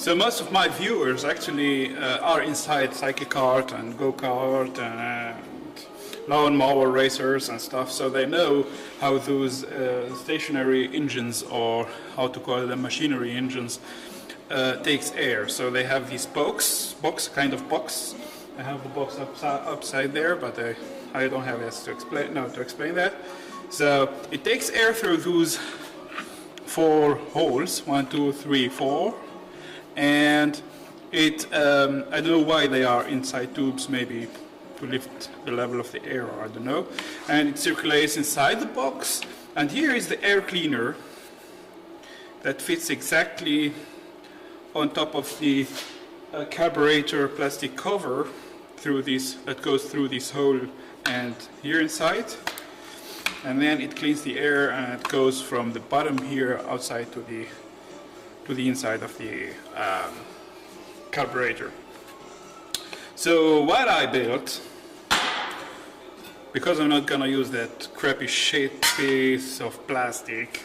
So most of my viewers actually are inside cycle kart and go-kart and lawnmower racers and stuff, so they know how those stationary engines, or how to call them machinery engines, takes air. So they have these kind of box. I have the box upside there, but I don't have to explain that. So it takes air through those 4 holes, 1, 2, 3, 4, and it I don't know why they are inside tubes, maybe to lift the level of the air, or I don't know, and it circulates inside the box. And here is the air cleaner that fits exactly on top of the carburetor plastic cover that goes through this hole and here inside, and then it cleans the air, and it goes from the bottom here outside to the inside of the carburetor. So what I built, because I'm not gonna use that crappy shit piece of plastic,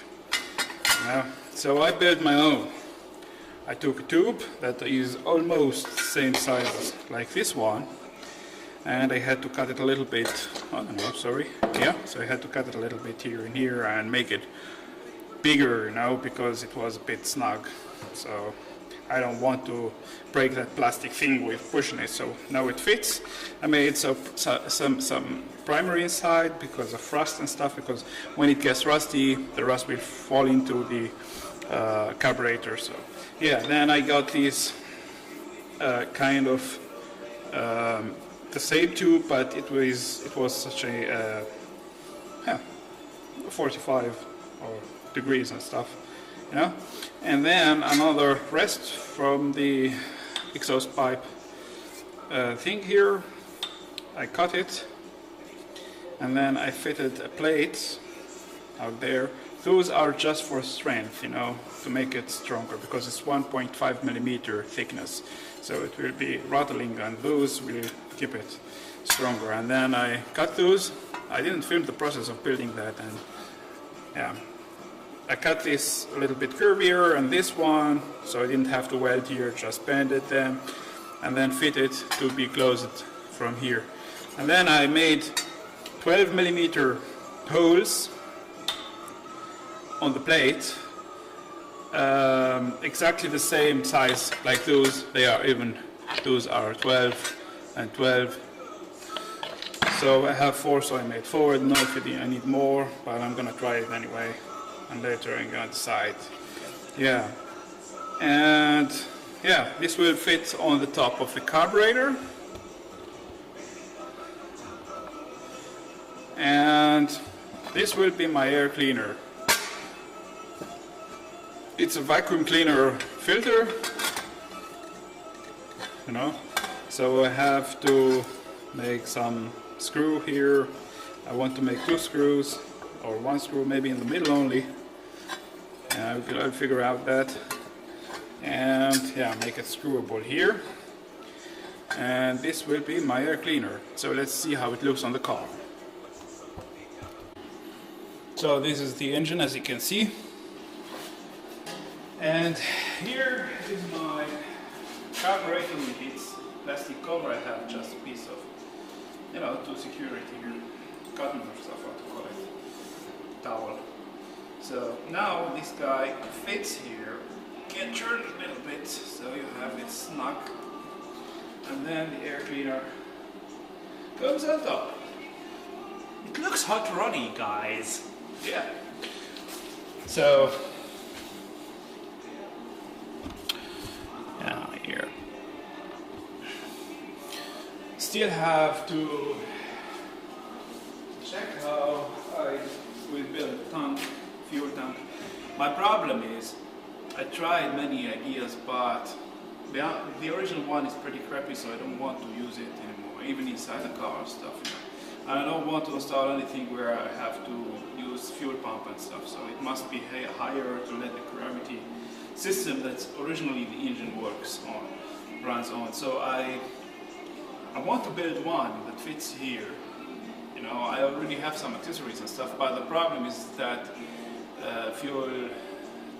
so I built my own. I took a tube that is almost the same size like this one, and I had to cut it a little bit. Oh no, sorry. Yeah, so I had to cut it a little bit here and here and make it bigger, because it was a bit snug. So I don't want to break that plastic thing with pushing it. So now it fits. I made some primer inside because of rust and stuff. Because when it gets rusty, the rust will fall into the carburetor. So yeah, then I got these kind of the same tube, but it was such a 45 degrees and stuff, and then another rest from the exhaust pipe thing here. I cut it, and then I fitted a plate out there. Those are just for strength, to make it stronger, because it's 1.5 millimeter thickness, so it will be rattling, and those will keep it stronger. And then I cut those. I didn't film the process of building that, and yeah, I cut this a little bit curvier, and this one, so I didn't have to weld here, just bended them, and then fit it to be closed from here. And then I made 12 millimeter holes on the plate, exactly the same size like those. Those are 12 and 12. So I have 4, so I made 4. I don't know if I need more, but I'm gonna try it anyway, and later I'm gonna decide. Yeah, and yeah, this will fit on the top of the carburetor, and this will be my air cleaner. It's a vacuum cleaner filter, so I have to make some screw here. I want to make 2 screws, or 1 screw maybe in the middle only. I'll figure out that, and yeah, make it screwable here. And this will be my air cleaner. So let's see how it looks on the car. So this is the engine, as you can see. And here is my carburetor with its plastic cover. I have just a piece of, to secure it here, cotton or stuff, how to call it, towel. So now this guy fits here, can turn a little bit, so you have it snug, and then the air cleaner comes on top. It looks hot roddy, guys. Yeah. So here. Still have to check how I will build a fuel tank. My problem is I tried many ideas, but the original one is pretty crappy, so I don't want to use it anymore, even inside the car and stuff. And I don't want to install anything where I have to use fuel pump and stuff, so it must be higher to let the gravity system that originally the engine runs on. So I want to build one that fits here. I already have some accessories and stuff, but the problem is that fuel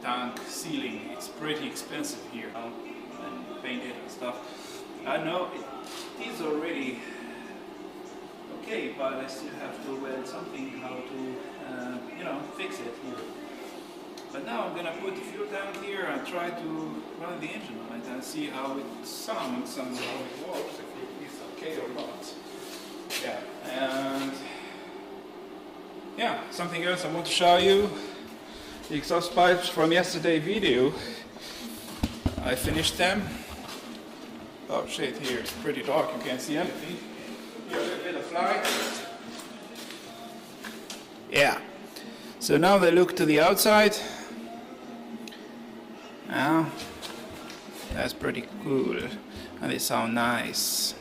tank sealing. It's pretty expensive here, and painted and stuff. I know it is already okay, but I still have to weld something how to fix it here. But now I'm gonna put the fuel tank here and try to run the engine on it and see how it sounds and how it works, if it is okay or not. Yeah, and yeah, something else I want to show you. The exhaust pipes from yesterday's video. I finished them. Oh shit, here it's pretty dark, you can't see anything. Here a little bit of light. Yeah. So now they look to the outside. Now, that's pretty cool. And they sound nice.